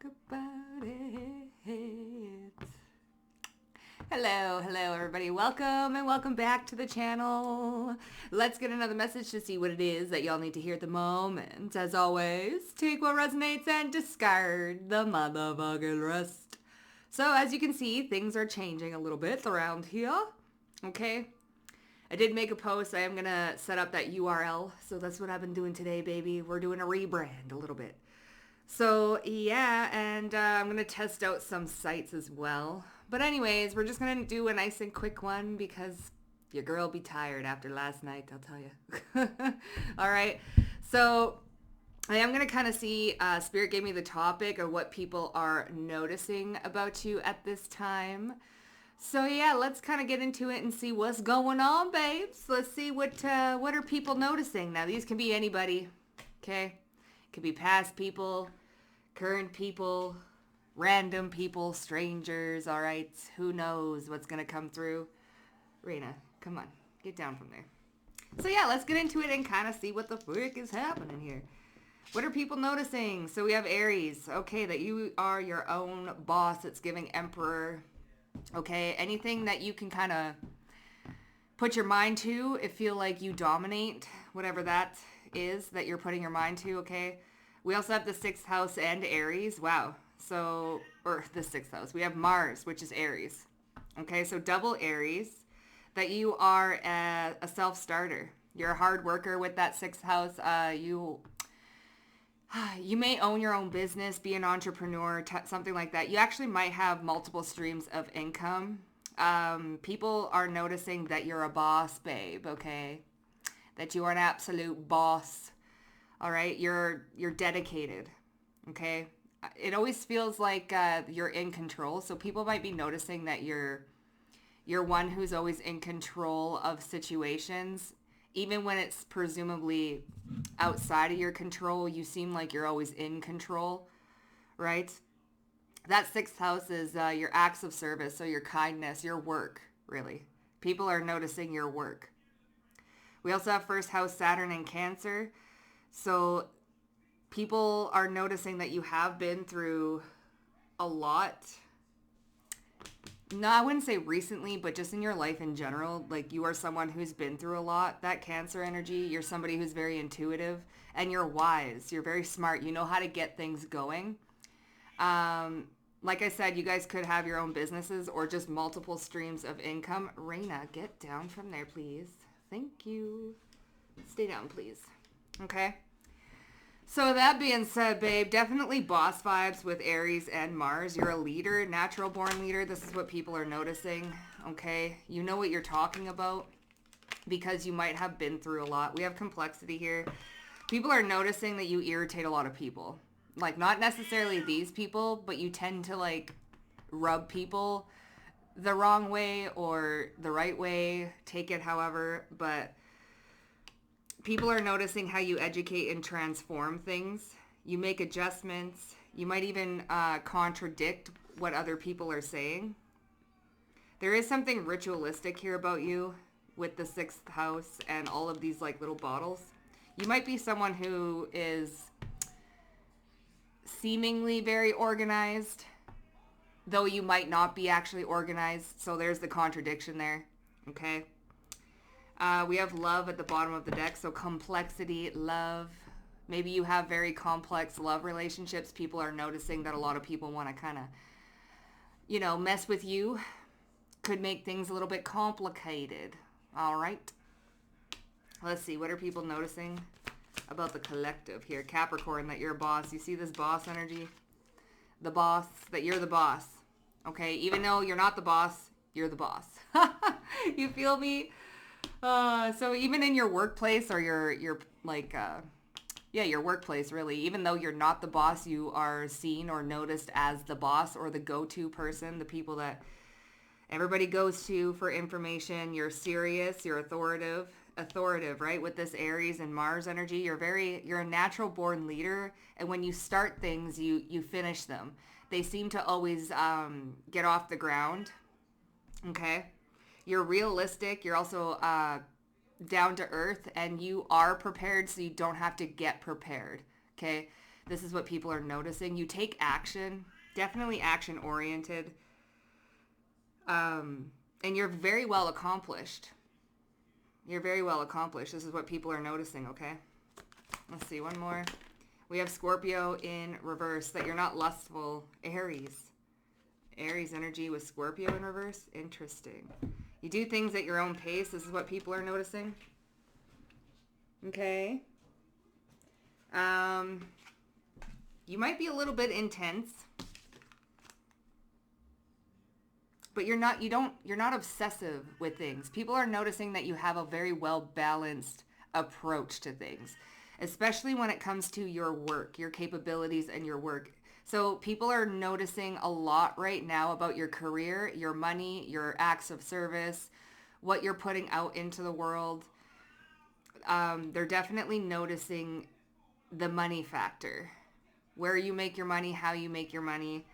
talk about it. Hello everybody. Welcome and welcome back to the channel. Let's get another message to see what it is that y'all need to hear at the moment. As always, take what resonates and discard the motherfucking rest. So as you can see, things are changing a little bit around here. Okay. I did make a post. I am going to set up that URL. So that's what I've been doing today, baby. We're doing a rebrand a little bit. So yeah, and I'm going to test out some sites as well. But anyways, we're just going to do a nice and quick one because your girl be tired after last night, I'll tell you. All right. So I am going to kind of see, Spirit gave me the topic of what people are noticing about you at this time. So yeah, let's kind of get into it and see what's going on, babes. Let's see what are people noticing. Now, these can be anybody, okay? It could be past people, current people, random people, strangers, all right? Who knows what's going to come through? Raina, come on. Get down from there. So yeah, let's get into it and kind of see what the frick is happening here. What are people noticing? So we have Aries. Okay, that you are your own boss. It's giving Emperor. Okay, anything that you can kind of put your mind to, it feel like you dominate, whatever that is that you're putting your mind to, okay? We also have the 6th house and Aries. Wow. So, or the 6th house. We have Mars, which is Aries. Okay, so double Aries, that you are a self-starter. You're a hard worker with that 6th house. You may own your own business, be an entrepreneur, something like that. You actually might have multiple streams of income. People are noticing that you're a boss, babe, okay? That you are an absolute boss, all right? You're dedicated, okay? It always feels like you're in control. So people might be noticing that you're one who's always in control of situations. Even when it's presumably outside of your control, you seem like you're always in control, right? That 6th house is your acts of service, so your kindness, your work, really. People are noticing your work. We also have 1st house, Saturn and Cancer. So people are noticing that you have been through a lot. No, I wouldn't say recently, but just in your life in general, like you are someone who's been through a lot. That Cancer energy, you're somebody who's very intuitive and you're wise. You're very smart. You know how to get things going. Like I said, you guys could have your own businesses or just multiple streams of income. Raina, get down from there, please. Thank you. Stay down, please. Okay. So that being said, babe, definitely boss vibes with Aries and Mars. You're a leader, natural born leader. This is what people are noticing, okay? You know what you're talking about because you might have been through a lot. We have complexity here. People are noticing that you irritate a lot of people. Like, not necessarily these people, but you tend to, like, rub people the wrong way or the right way. Take it however, but people are noticing how you educate and transform things. You make adjustments. You might even contradict what other people are saying. There is something ritualistic here about you with the 6th house and all of these like little bottles. You might be someone who is seemingly very organized, though you might not be actually organized. So there's the contradiction there, okay? We have love at the bottom of the deck, so complexity, love. Maybe you have very complex love relationships. People are noticing that a lot of people want to kind of, mess with you. Could make things a little bit complicated. All right. Let's see. What are people noticing about the collective here? Capricorn, that you're a boss. You see this boss energy? The boss, that you're the boss. Okay? Even though you're not the boss, you're the boss. You feel me? So even in your workplace or your workplace really, even though you're not the boss, you are seen or noticed as the boss or the go-to person, the people that everybody goes to for information. You're serious, you're authoritative, right? With this Aries and Mars energy, you're a natural born leader. And when you start things, you finish them. They seem to always get off the ground. Okay. You're realistic. You're also down to earth, and you are prepared, so you don't have to get prepared. Okay. This is what people are noticing. You take action, definitely action oriented. And you're very well accomplished. You're very well accomplished. This is what people are noticing, okay? Let's see, one more. We have Scorpio in reverse, that you're not lustful. Aries. Aries energy with Scorpio in reverse. Interesting. You do things at your own pace. This is what people are noticing. Okay. You might be a little bit intense. But you're not obsessive with things. People are noticing that you have a very well-balanced approach to things, especially when it comes to your work, your capabilities and your work. So people are noticing a lot right now about your career, your money, your acts of service, what you're putting out into the world. They're definitely noticing the money factor, where you make your money, how you make your money.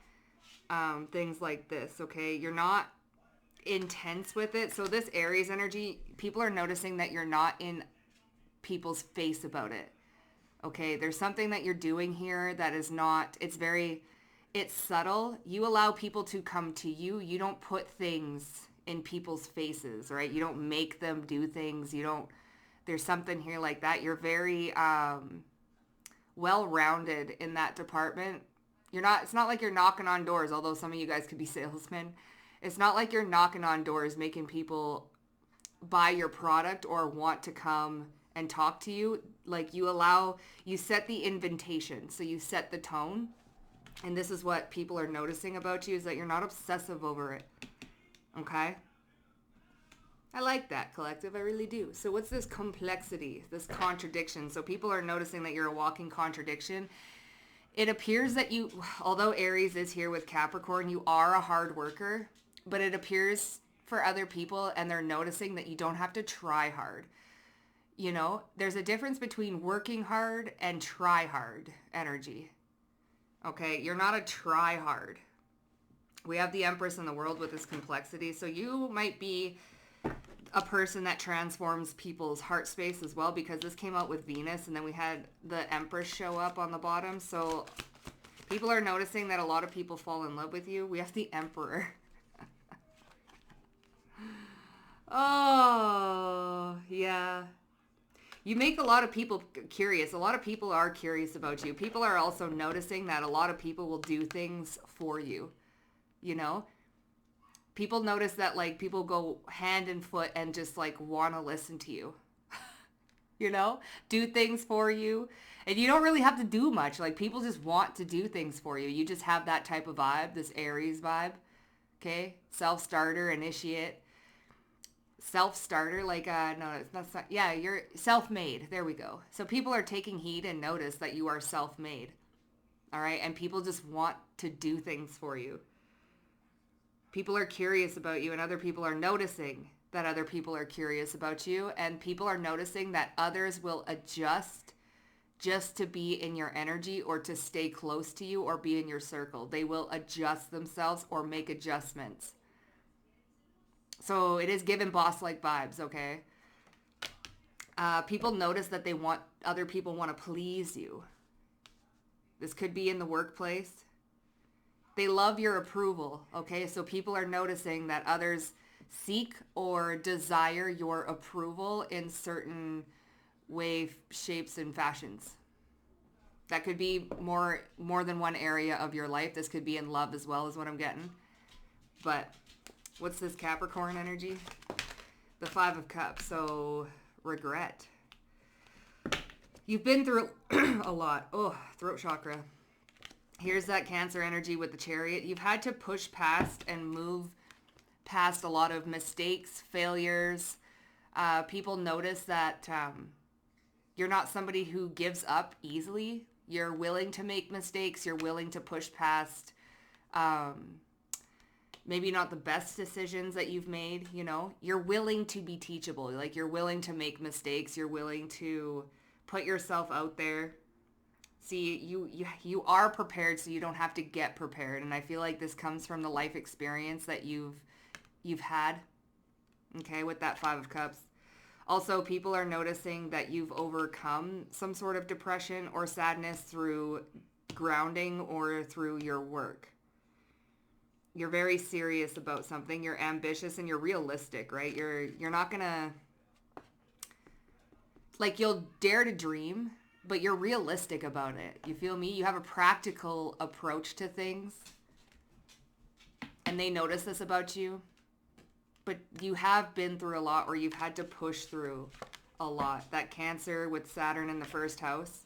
Things like this, okay? You're not intense with it. So this Aries energy, people are noticing that you're not in people's face about it, okay? There's something that you're doing here that is not, it's subtle. You allow people to come to you. You don't put things in people's faces, right? You don't make them do things. There's something here like that. You're very well-rounded in that department. It's not like you're knocking on doors, although some of you guys could be salesmen. It's not like you're knocking on doors, making people buy your product or want to come and talk to you. Like you set the invitation. So you set the tone. And this is what people are noticing about you, is that you're not obsessive over it. Okay? I like that, collective. I really do. So what's this complexity, this contradiction? So people are noticing that you're a walking contradiction. It appears that you, although Aries is here with Capricorn, you are a hard worker, but it appears for other people, and they're noticing that you don't have to try hard. You know, there's a difference between working hard and try hard energy. Okay, you're not a try hard. We have the Empress in the world with this complexity, so you might be a person that transforms people's heart space as well, because this came out with Venus, and then we had the Empress show up on the bottom. So people are noticing that a lot of people fall in love with you. We have the Emperor. Oh, yeah. You make a lot of people curious. A lot of people are curious about you. People are also noticing that a lot of people will do things for you, you know? People notice that, like, people go hand and foot and just, like, want to listen to you, you know, do things for you. And you don't really have to do much. Like, people just want to do things for you. You just have that type of vibe, this Aries vibe, okay? Self-starter, initiate. Self-starter, like, no, that's not, yeah, you're self-made. There we go. So people are taking heed and notice that you are self-made, all right? And people just want to do things for you. People are curious about you, and other people are noticing that other people are curious about you, and people are noticing that others will adjust just to be in your energy or to stay close to you or be in your circle. They will adjust themselves or make adjustments. So it is giving boss-like vibes, okay? People notice that other people want to please you. This could be in the workplace. They love your approval, okay? So people are noticing that others seek or desire your approval in certain way, shapes, and fashions. That could be more than one area of your life. This could be in love as well, is what I'm getting. But what's this Capricorn energy? The Five of Cups, so regret. You've been through a lot. Oh, throat chakra. Here's that Cancer energy with the Chariot. You've had to push past and move past a lot of mistakes, failures. People notice that you're not somebody who gives up easily. You're willing to make mistakes. You're willing to push past maybe not the best decisions that you've made, you know. You're willing to be teachable. Like, you're willing to make mistakes. You're willing to put yourself out there. See, you are prepared, so you don't have to get prepared. And I feel like this comes from the life experience that you've had, okay, with that Five of Cups. Also, people are noticing that you've overcome some sort of depression or sadness through grounding or through your work. You're very serious about something. You're ambitious and you're realistic, right? You're not gonna, like, you'll dare to dream, but you're realistic about it. You feel me? You have a practical approach to things. And they notice this about you. But you have been through a lot, or you've had to push through a lot. That Cancer with Saturn in the first house.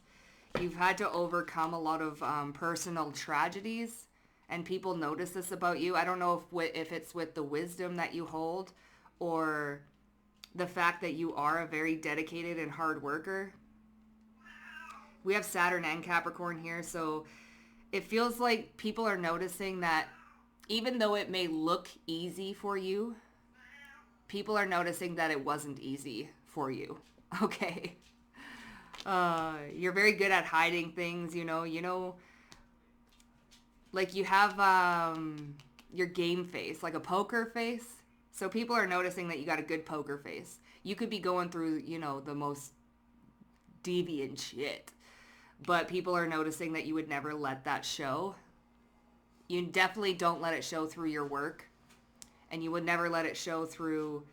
You've had to overcome a lot of personal tragedies. And people notice this about you. I don't know if it's with the wisdom that you hold or the fact that you are a very dedicated and hard worker. We have Saturn and Capricorn here, so it feels like people are noticing that even though it may look easy for you, people are noticing that it wasn't easy for you. Okay. You're very good at hiding things, like you have your game face, like a poker face. So people are noticing that you got a good poker face. You could be going through, the most deviant shit. But people are noticing that you would never let that show. You definitely don't let it show through your work. And you would never let it show through...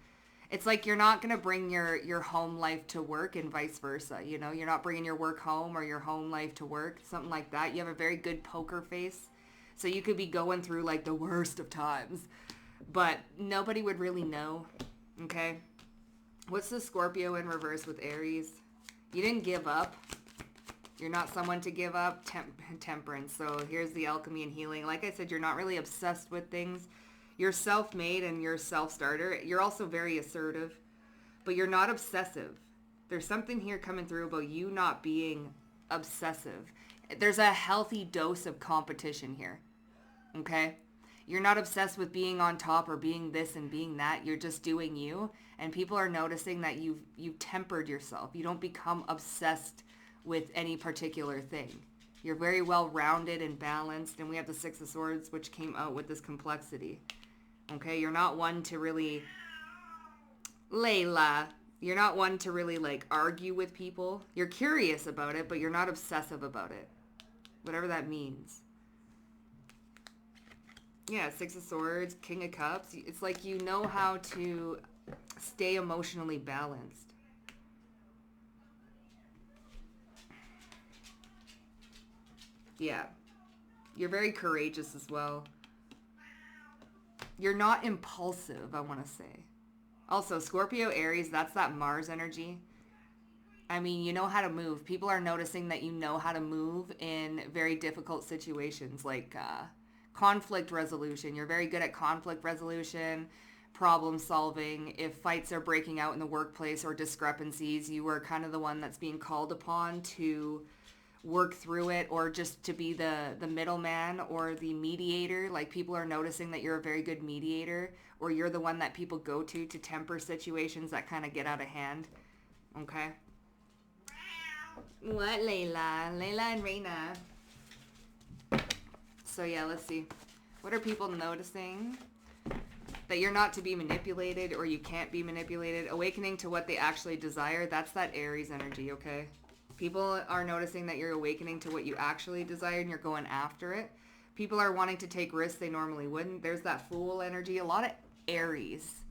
It's like you're not going to bring your home life to work and vice versa. You're not bringing your work home or your home life to work. Something like that. You have a very good poker face. So you could be going through like the worst of times. But nobody would really know. Okay? What's the Scorpio in reverse with Aries? You didn't give up. You're not someone to give up. Temperance. So here's the alchemy and healing. Like I said, you're not really obsessed with things. You're self-made and you're self-starter. You're also very assertive. But you're not obsessive. There's something here coming through about you not being obsessive. There's a healthy dose of competition here. Okay? You're not obsessed with being on top or being this and being that. You're just doing you. And people are noticing that you've tempered yourself. You don't become obsessed with any particular thing. You're very well-rounded and balanced. And we have the Six of Swords, which came out with this complexity. Okay? You're not one to really... Layla. You're not one to really, like, argue with people. You're curious about it, but you're not obsessive about it. Whatever that means. Yeah, Six of Swords, King of Cups. It's like you know how to stay emotionally balanced. Yeah. You're very courageous as well. You're not impulsive, I want to say. Also, Scorpio, Aries, that's that Mars energy. I mean, you know how to move. People are noticing that you know how to move in very difficult situations, like conflict resolution. You're very good at conflict resolution, problem solving. If fights are breaking out in the workplace or discrepancies, you are kind of the one that's being called upon to work through it, or just to be the middleman or the mediator. Like, people are noticing that you're a very good mediator, or you're the one that people go to temper situations that kind of get out of hand. Okay? What, Layla? Layla and Reina. So yeah, let's see. What are people noticing? That you're not to be manipulated, or you can't be manipulated. Awakening to what they actually desire. That's that Aries energy, okay? People are noticing that you're awakening to what you actually desire and you're going after it. People are wanting to take risks they normally wouldn't. There's that Fool energy. A lot of Aries.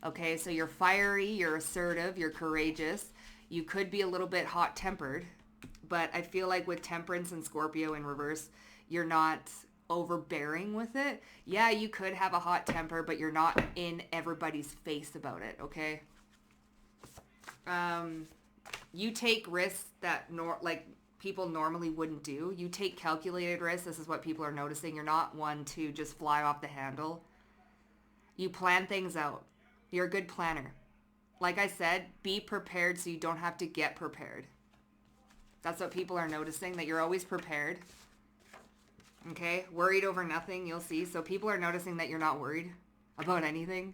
Okay, so you're fiery, you're assertive, you're courageous. You could be a little bit hot-tempered, but I feel like with Temperance and Scorpio in reverse, you're not overbearing with it. Yeah, you could have a hot temper, but you're not in everybody's face about it, okay? You take risks that people normally wouldn't do. You take calculated risks. This is what people are noticing. You're not one to just fly off the handle. You plan things out. You're a good planner. Like I said, be prepared so you don't have to get prepared. That's what people are noticing, that you're always prepared. Okay? Worried over nothing, you'll see. So people are noticing that you're not worried about anything.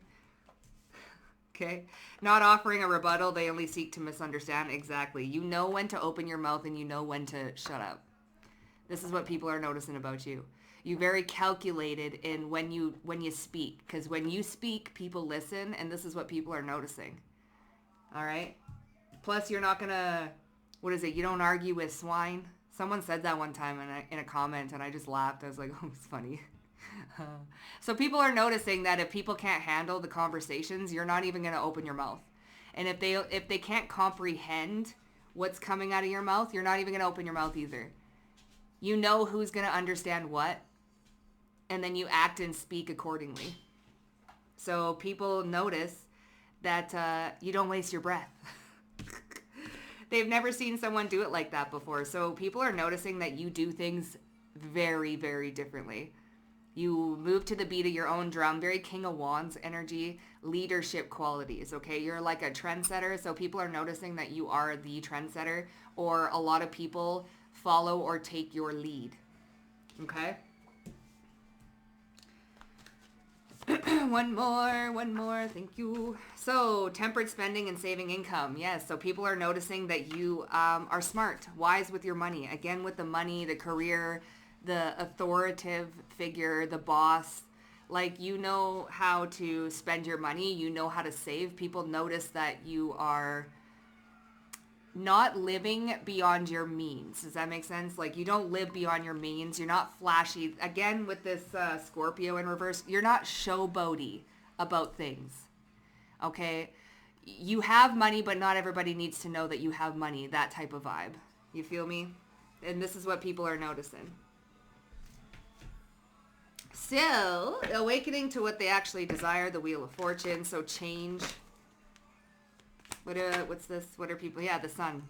Okay? Not offering a rebuttal, they only seek to misunderstand. Exactly. You know when to open your mouth and you know when to shut up. This is what people are noticing about you. You're very calculated in when you speak. Because when you speak, people listen, and this is what people are noticing. All right. Plus, you're not going to, what is it? You don't argue with swine. Someone said that one time in a comment, and I just laughed. I was like, oh, it's funny. So people are noticing that if people can't handle the conversations, you're not even going to open your mouth. And if they can't comprehend what's coming out of your mouth, you're not even going to open your mouth either. You know who's going to understand what, and then you act and speak accordingly. So people notice that you don't waste your breath. They've never seen someone do it like that before. So people are noticing that you do things very, very differently. You move to the beat of your own drum, very King of Wands energy, leadership qualities, okay? You're like a trendsetter, so people are noticing that you are the trendsetter, or a lot of people follow or take your lead, okay? One more, thank you. So, tempered spending and saving income. Yes, so people are noticing that you are smart, wise with your money. Again, with the money, the career, the authoritative figure, the boss. Like, you know how to spend your money. You know how to save. People notice that you are not living beyond your means. Does that make sense? Like, you don't live beyond your means. You're not flashy. Again, with this Scorpio in reverse, you're not showboaty about things. Okay? You have money, but not everybody needs to know that you have money. That type of vibe. You feel me? And this is what people are noticing. So, awakening to what they actually desire, the Wheel of Fortune. So, change. What's this? What are people? Yeah, the sun.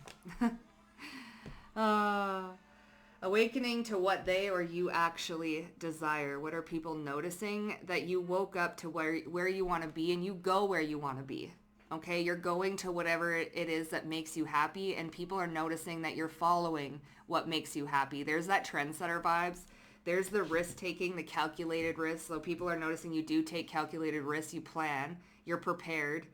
Awakening to what they or you actually desire. What are people noticing? That you woke up to where you want to be, and you go where you want to be. Okay, you're going to whatever it is that makes you happy, and people are noticing that you're following what makes you happy. There's that trendsetter vibes. There's the risk-taking, the calculated risk. So people are noticing you do take calculated risks. You plan. You're prepared.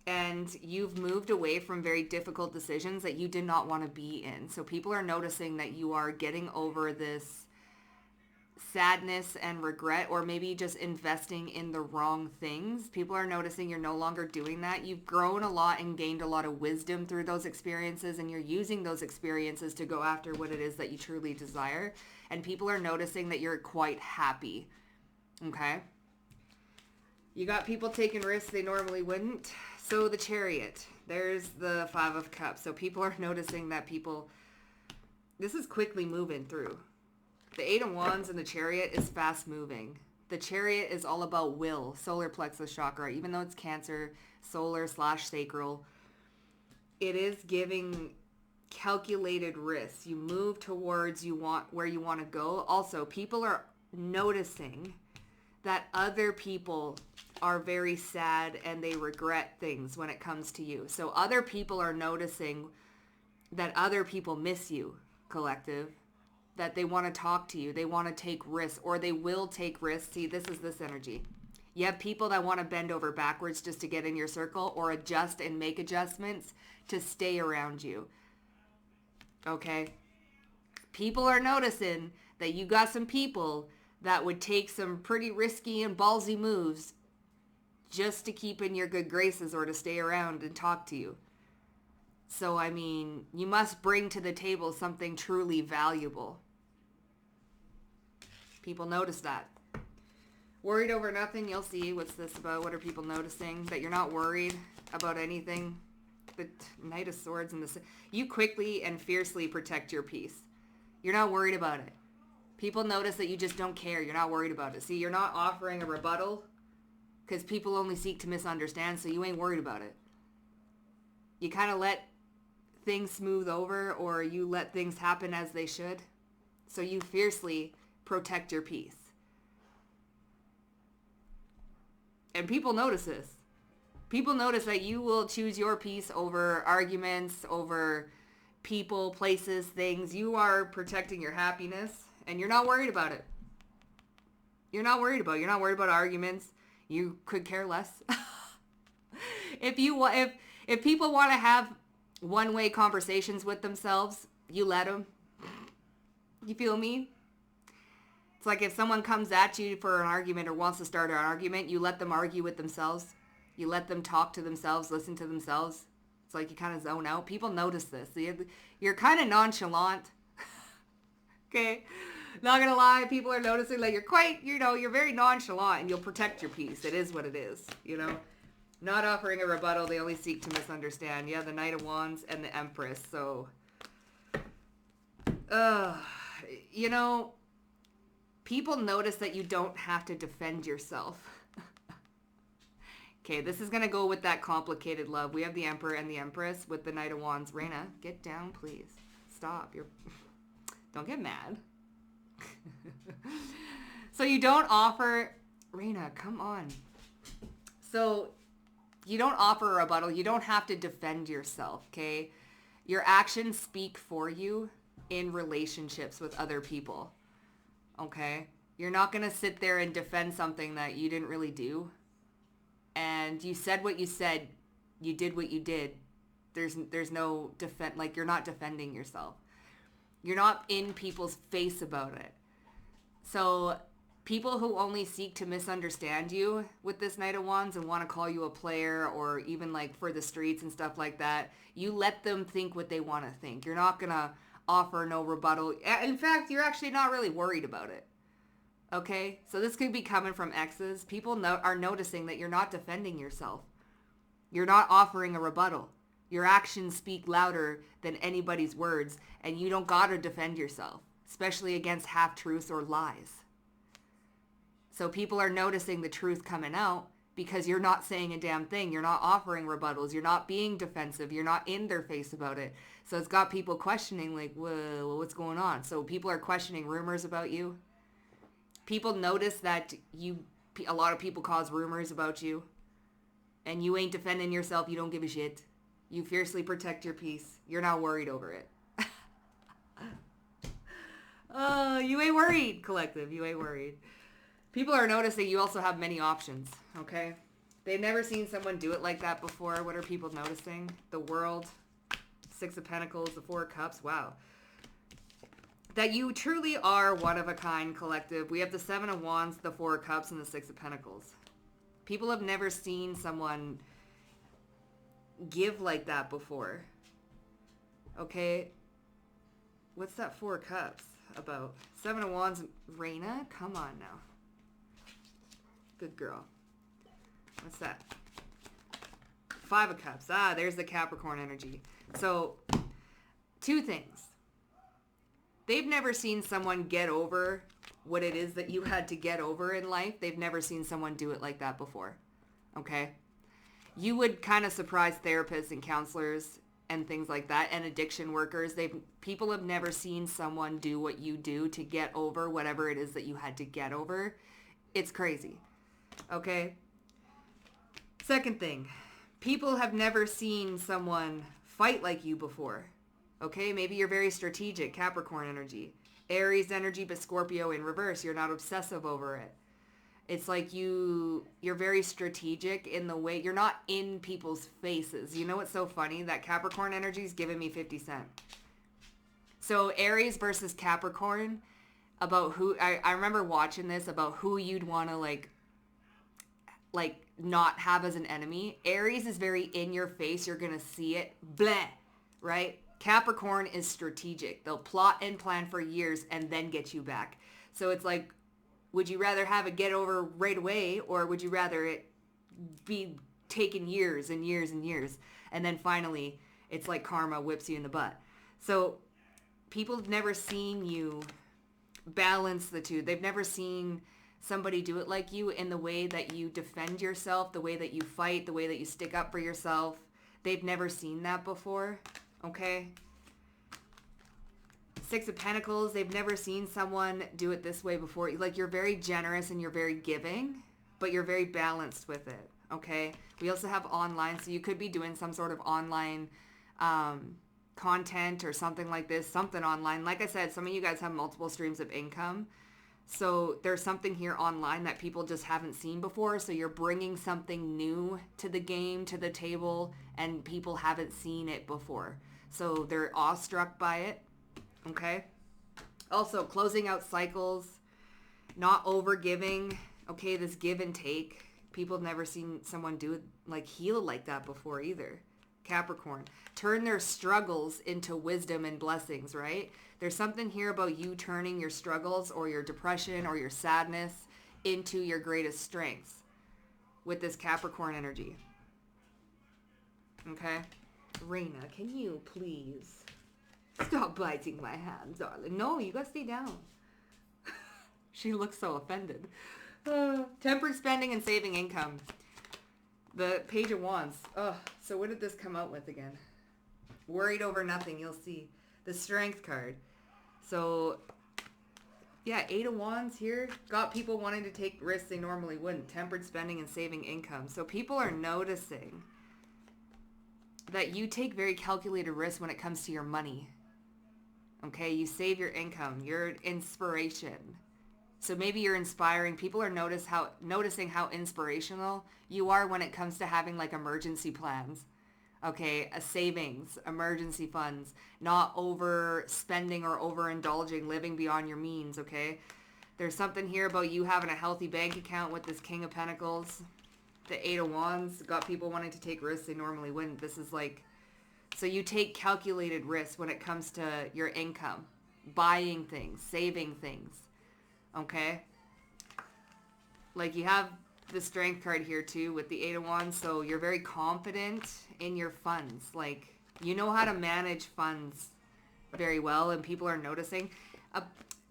And you've moved away from very difficult decisions that you did not want to be in. So people are noticing that you are getting over this sadness and regret, or maybe just investing in the wrong things. People are noticing you're no longer doing that. You've grown a lot and gained a lot of wisdom through those experiences, and you're using those experiences to go after what it is that you truly desire. And people are noticing that you're quite happy. Okay? You got people taking risks they normally wouldn't. So the Chariot, there's the Five of Cups. So people are noticing that this is quickly moving through. The Eight of Wands and the Chariot is fast moving. The Chariot is all about will, solar plexus chakra. Even though it's Cancer, solar/sacral, it is giving calculated risks. You move towards where you want to go. Also, people are noticing that other people are very sad and they regret things when it comes to you. So other people are noticing that other people miss you, collective, that they want to talk to you, they want to take risks, or they will take risks. See, this is this energy. You have people that want to bend over backwards just to get in your circle, or adjust and make adjustments to stay around you. Okay? People are noticing that you got some people that would take some pretty risky and ballsy moves just to keep in your good graces or to stay around and talk to you. So, I mean, you must bring to the table something truly valuable. People notice that. Worried over nothing, you'll see. What's this about? What are people noticing? That you're not worried about anything. The Knight of Swords and you quickly and fiercely protect your peace. You're not worried about it. People notice that you just don't care. You're not worried about it. See, you're not offering a rebuttal because people only seek to misunderstand, so you ain't worried about it. You kind of let things smooth over, or you let things happen as they should. So you fiercely protect your peace. And people notice this. People notice that you will choose your peace over arguments, over people, places, things. You are protecting your happiness, and you're not worried about it. You're not worried about it. You're not worried about arguments. You could care less. If people want to have one-way conversations with themselves, you let them. You feel me? It's like if someone comes at you for an argument or wants to start an argument, you let them argue with themselves. You let them talk to themselves, listen to themselves. It's like you kind of zone out. People notice this. You're kind of nonchalant. Okay? Not gonna lie, people are noticing like you're very nonchalant and you'll protect your peace. It is what it is, Not offering a rebuttal, they only seek to misunderstand. Yeah, the Knight of Wands and the Empress. So, people notice that you don't have to defend yourself. Okay, this is going to go with that complicated love. We have the Emperor and the Empress with the Knight of Wands. Reina, get down, please. Stop. Don't get mad. So you don't offer... Reina, come on. So you don't offer a rebuttal. You don't have to defend yourself, okay? Your actions speak for you in relationships with other people, okay? You're not going to sit there and defend something that you didn't really do. And you said what you said. You did what you did. There's no defense. Like, you're not defending yourself. You're not in people's face about it. So people who only seek to misunderstand you with this Knight of Wands and want to call you a player or even like for the streets and stuff like that, you let them think what they want to think. You're not going to offer no rebuttal. In fact, you're actually not really worried about it. Okay? So this could be coming from exes. People are noticing that you're not defending yourself. You're not offering a rebuttal. Your actions speak louder than anybody's words, and you don't gotta defend yourself, especially against half-truths or lies. So people are noticing the truth coming out because you're not saying a damn thing. You're not offering rebuttals. You're not being defensive. You're not in their face about it. So it's got people questioning, like, whoa, what's going on? So people are questioning rumors about you. People notice that a lot of people cause rumors about you, and you ain't defending yourself. You don't give a shit. You fiercely protect your peace. You're not worried over it. Oh, you ain't worried, collective. You ain't worried. People are noticing you also have many options, okay? They've never seen someone do it like that before. What are people noticing? The World, Six of Pentacles, the Four of Cups. Wow. That you truly are one of a kind, collective. We have the Seven of Wands, the Four of Cups, and the Six of Pentacles. People have never seen someone give like that before. Okay? What's that Four of Cups about? Seven of Wands, Reina? Come on now. Good girl. What's that? Five of Cups. Ah, there's the Capricorn energy. So, two things. They've never seen someone get over what it is that you had to get over in life. They've never seen someone do it like that before. Okay? You would kind of surprise therapists and counselors and things like that, and addiction workers. People have never seen someone do what you do to get over whatever it is that you had to get over. It's crazy. Okay? Second thing, people have never seen someone fight like you before. Okay? Maybe you're very strategic, Capricorn energy. Aries energy, but Scorpio in reverse. You're not obsessive over it. It's like you're very strategic in the way, you're not in people's faces. You know what's so funny? That Capricorn energy is giving me 50 Cent. So Aries versus Capricorn, about who, I remember watching this about who you'd want to like not have as an enemy. Aries is very in your face. You're going to see it. Bleh. Right? Capricorn is strategic. They'll plot and plan for years and then get you back. So it's like, would you rather have it get over right away, or would you rather it be taken years and years and years, and then finally it's like karma whips you in the butt? So people have never seen you balance the two. They've never seen somebody do it like you in the way that you defend yourself, the way that you fight, the way that you stick up for yourself. They've never seen that before, okay? Six of Pentacles, they've never seen someone do it this way before. Like, you're very generous and you're very giving, but you're very balanced with it, okay? We also have online, so you could be doing some sort of online content or something like this, something online. Like I said, some of you guys have multiple streams of income. So there's something here online that people just haven't seen before. So you're bringing something new to the game, to the table, and people haven't seen it before. So they're awestruck by it. Okay. Also, closing out cycles, not over giving. Okay, this give and take. People have never seen someone do it, like heal like that before either. Capricorn. Turn their struggles into wisdom and blessings, right? There's something here about you turning your struggles or your depression or your sadness into your greatest strengths with this Capricorn energy. Okay? Raina, can you please stop biting my hand, darling? No, you gotta stay down. She looks so offended. Tempered spending and saving income. The Page of Wands. So what did this come out with again? Worried over nothing, you'll see. The Strength card. So, yeah, 8 of Wands here. Got people wanting to take risks they normally wouldn't. Tempered spending and saving income. So people are noticing that you take very calculated risks when it comes to your money. Okay, you save your income. You're inspiration. So maybe you're inspiring. People are noticing how inspirational you are when it comes to having like emergency plans. Okay, a savings, emergency funds, not overspending or overindulging, living beyond your means, okay? There's something here about you having a healthy bank account with this King of Pentacles. The 8 of Wands got people wanting to take risks they normally wouldn't. This is like, so you take calculated risks when it comes to your income, buying things, saving things. Okay, like you have the Strength card here too with the 8 of Wands, so you're very confident in your funds. Like, you know how to manage funds very well, and people are noticing.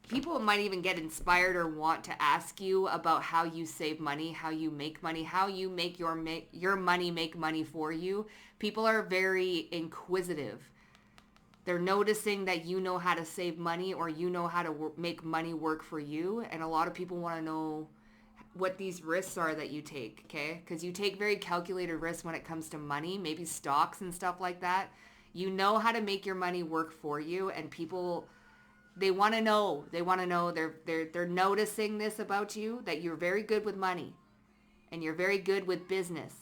People might even get inspired or want to ask you about how you save money, how you make money, how you make your money make money for you. People are very inquisitive. They're noticing that you know how to save money or you know how to make money work for you. And a lot of people want to know what these risks are that you take, okay? Because you take very calculated risks when it comes to money, maybe stocks and stuff like that. You know how to make your money work for you, and people, they want to know. They want to know. They're noticing this about you, that you're very good with money and you're very good with business.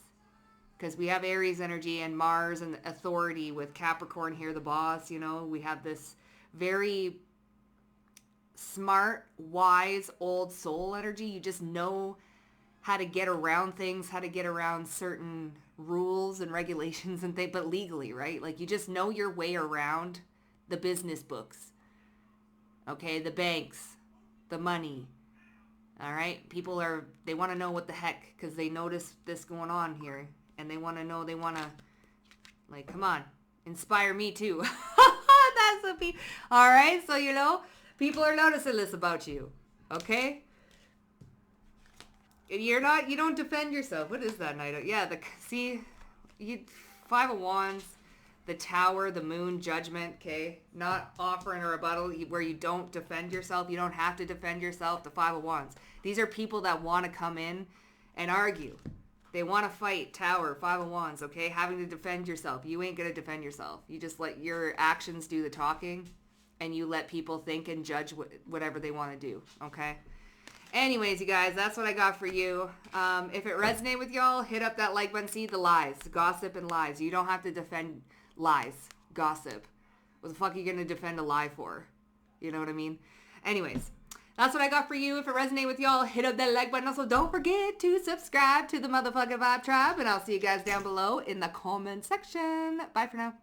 Because we have Aries energy and Mars and authority with Capricorn here, the boss, you know. We have this very smart, wise, old soul energy. You just know how to get around things, how to get around certain rules and regulations and things, but legally, right? Like, you just know your way around the business books. Okay, the banks, the money. All right? People they want to know what the heck, because they notice this going on here. And they want to know, like, come on, inspire me too. That's what people, all right? So, you know, people are noticing this about you, okay? You don't defend yourself. What is that, Knight? Yeah, 5 of Wands, the Tower, the Moon, Judgment, okay? Not offering a rebuttal where you don't defend yourself. You don't have to defend yourself, the 5 of Wands. These are people that want to come in and argue. They want to fight. Tower, 5 of Wands, okay? Having to defend yourself. You ain't going to defend yourself. You just let your actions do the talking, and you let people think and judge whatever they want to do, okay? Anyways, you guys, that's what I got for you. If it resonated with y'all, hit up that like button. See the lies, gossip and lies. You don't have to defend lies, gossip. What the fuck are you going to defend a lie for? You know what I mean? Anyways. That's what I got for you. If it resonated with y'all, hit up that like button. Also, don't forget to subscribe to the motherfucking Vibe Tribe. And I'll see you guys down below in the comment section. Bye for now.